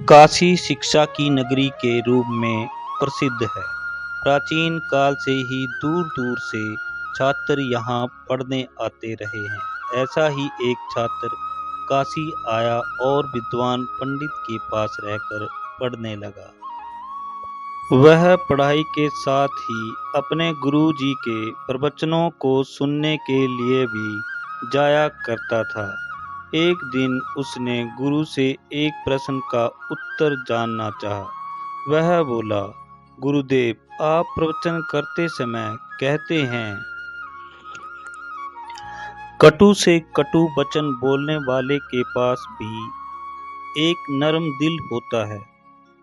काशी शिक्षा की नगरी के रूप में प्रसिद्ध है। प्राचीन काल से ही दूर दूर से छात्र यहाँ पढ़ने आते रहे हैं। ऐसा ही एक छात्र काशी आया और विद्वान पंडित के पास रहकर पढ़ने लगा। वह पढ़ाई के साथ ही अपने गुरु जी के प्रवचनों को सुनने के लिए भी जाया करता था। एक दिन उसने गुरु से एक प्रश्न का उत्तर जानना चाहा। वह बोला, गुरुदेव, आप प्रवचन करते समय कहते हैं, कटु से कटु वचन बोलने वाले के पास भी एक नरम दिल होता है,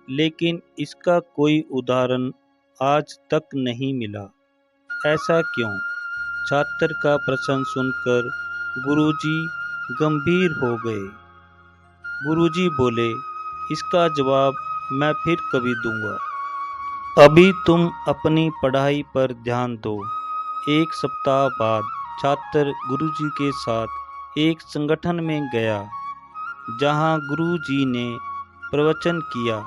लेकिन इसका कोई उदाहरण आज तक नहीं मिला। ऐसा क्यों? छात्र का प्रश्न सुनकर गुरुजी गंभीर हो गए। गुरुजी बोले, इसका जवाब मैं फिर कभी दूंगा। अभी तुम अपनी पढ़ाई पर ध्यान दो। एक सप्ताह बाद छात्र गुरुजी के साथ एक संगठन में गया, जहां गुरुजी ने प्रवचन किया।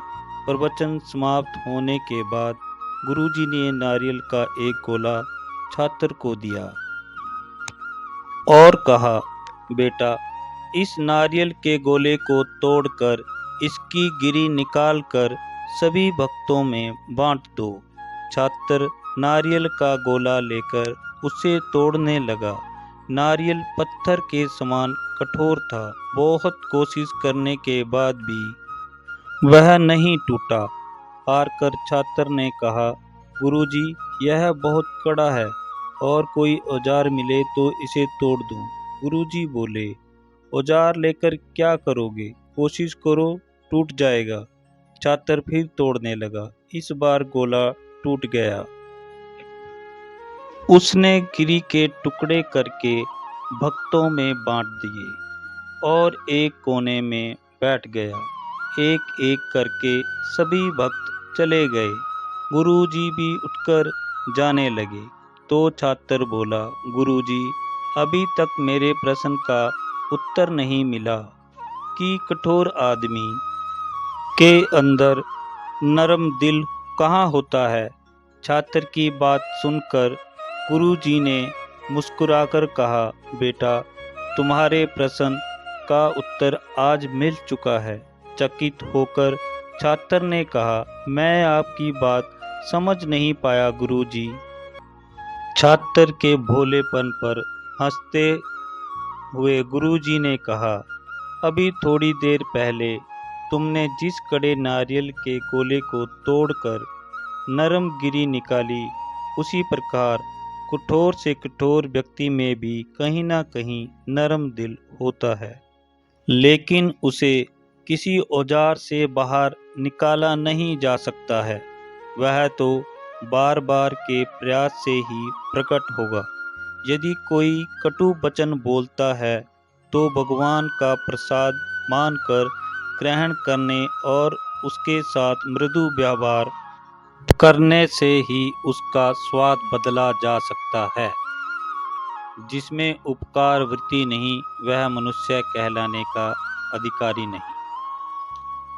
प्रवचन समाप्त होने के बाद गुरुजी ने नारियल का एक गोला छात्र को दिया और कहा, बेटा, इस नारियल के गोले को तोड़कर इसकी गिरी निकालकर सभी भक्तों में बांट दो। छात्र नारियल का गोला लेकर उसे तोड़ने लगा। नारियल पत्थर के समान कठोर था। बहुत कोशिश करने के बाद भी वह नहीं टूटा। हार कर छात्र ने कहा, गुरुजी, यह बहुत कड़ा है और कोई औजार मिले तो इसे तोड़ दूं। गुरुजी बोले, औजार लेकर क्या करोगे? कोशिश करो, टूट जाएगा। छात्र फिर तोड़ने लगा। इस बार गोला टूट गया। उसने गिरी के टुकड़े करके भक्तों में बांट दिए और एक कोने में बैठ गया। एक एक करके सभी भक्त चले गए। गुरुजी भी उठकर जाने लगे तो छात्र बोला, गुरुजी, अभी तक मेरे प्रश्न का उत्तर नहीं मिला कि कठोर आदमी के अंदर नरम दिल कहाँ होता है। छात्र की बात सुनकर गुरुजी ने मुस्कुराकर कहा, बेटा, तुम्हारे प्रश्न का उत्तर आज मिल चुका है। चकित होकर छात्र ने कहा, मैं आपकी बात समझ नहीं पाया गुरुजी। छात्र के भोलेपन पर हंसते हुए गुरुजी ने कहा, अभी थोड़ी देर पहले तुमने जिस कड़े नारियल के गोले को तोड़कर नरम गिरी निकाली, उसी प्रकार कठोर से कठोर व्यक्ति में भी कहीं ना कहीं नरम दिल होता है, लेकिन उसे किसी औजार से बाहर निकाला नहीं जा सकता है। वह तो बार बार के प्रयास से ही प्रकट होगा। यदि कोई कटु वचन बोलता है तो भगवान का प्रसाद मानकर ग्रहण करने और उसके साथ मृदु व्यवहार करने से ही उसका स्वाद बदला जा सकता है। जिसमें उपकार वृत्ति नहीं, वह मनुष्य कहलाने का अधिकारी नहीं।